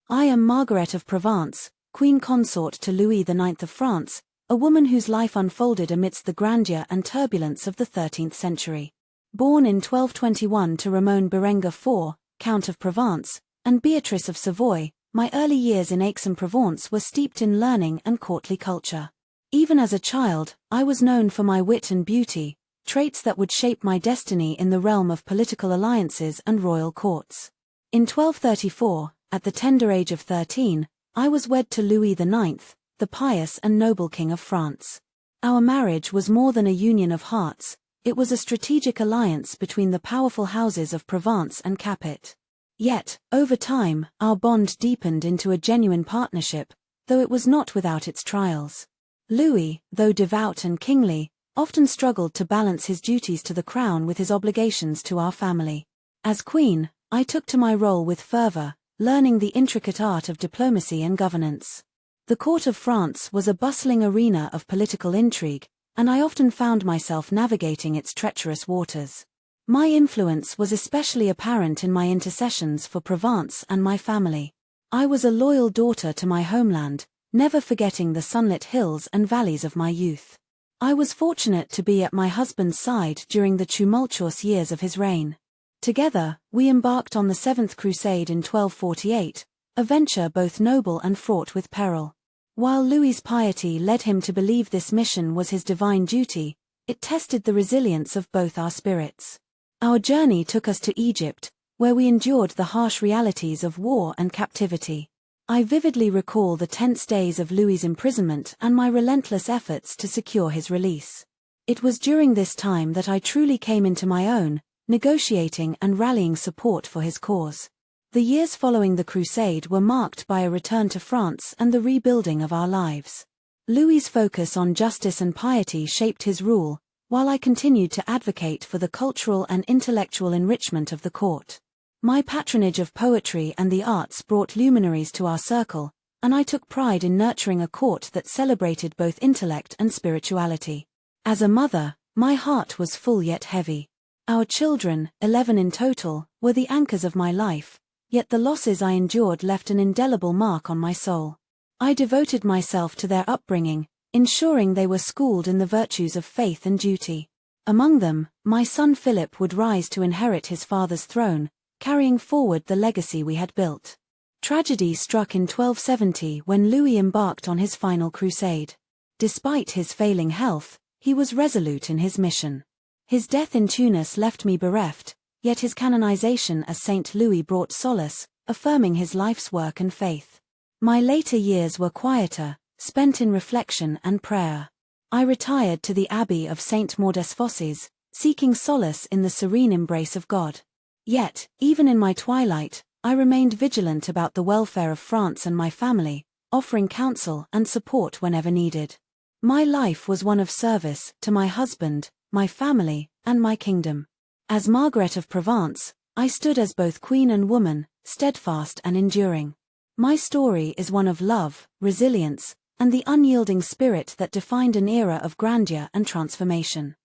I am Margaret of Provence, Queen Consort to Louis IX of France, a woman whose life unfolded amidst the grandeur and turbulence of the 13th century. Born in 1221 to Ramon Berenguer IV, Count of Provence, and Beatrice of Savoy, my early years in Aix-en-Provence were steeped in learning and courtly culture. Even as a child, I was known for my wit and beauty, traits that would shape my destiny in the realm of political alliances and royal courts. In 1234, at the tender age of 13, I was wed to Louis IX, the pious and noble King of France. Our marriage was more than a union of hearts, it was a strategic alliance between the powerful houses of Provence and Capet. Yet, over time, our bond deepened into a genuine partnership, though it was not without its trials. Louis, though devout and kingly, often struggled to balance his duties to the crown with his obligations to our family. As queen, I took to my role with fervor, learning the intricate art of diplomacy and governance. The court of France was a bustling arena of political intrigue, and I often found myself navigating its treacherous waters. My influence was especially apparent in my intercessions for Provence and my family. I was a loyal daughter to my homeland, never forgetting the sunlit hills and valleys of my youth. I was fortunate to be at my husband's side during the tumultuous years of his reign. Together, we embarked on the Seventh Crusade in 1248, a venture both noble and fraught with peril. While Louis's piety led him to believe this mission was his divine duty, it tested the resilience of both our spirits. Our journey took us to Egypt, where we endured the harsh realities of war and captivity. I vividly recall the tense days of Louis's imprisonment and my relentless efforts to secure his release. It was during this time that I truly came into my own, negotiating and rallying support for his cause. The years following the crusade were marked by a return to France and the rebuilding of our lives. Louis's focus on justice and piety shaped his rule, while I continued to advocate for the cultural and intellectual enrichment of the court. My patronage of poetry and the arts brought luminaries to our circle, and I took pride in nurturing a court that celebrated both intellect and spirituality. As a mother, my heart was full yet heavy. Our children, 11 in total, were the anchors of my life, yet the losses I endured left an indelible mark on my soul. I devoted myself to their upbringing, ensuring they were schooled in the virtues of faith and duty. Among them, my son Philip would rise to inherit his father's throne, carrying forward the legacy we had built. Tragedy struck in 1270 when Louis embarked on his final crusade. Despite his failing health, he was resolute in his mission. His death in Tunis left me bereft, yet his canonization as Saint Louis brought solace, affirming his life's work and faith. My later years were quieter, spent in reflection and prayer. I retired to the Abbey of St. Maur-des-Fosses, seeking solace in the serene embrace of God. Yet, even in my twilight, I remained vigilant about the welfare of France and my family, offering counsel and support whenever needed. My life was one of service to my husband, my family, and my kingdom. As Margaret of Provence, I stood as both queen and woman, steadfast and enduring. My story is one of love, resilience, and the unyielding spirit that defined an era of grandeur and transformation.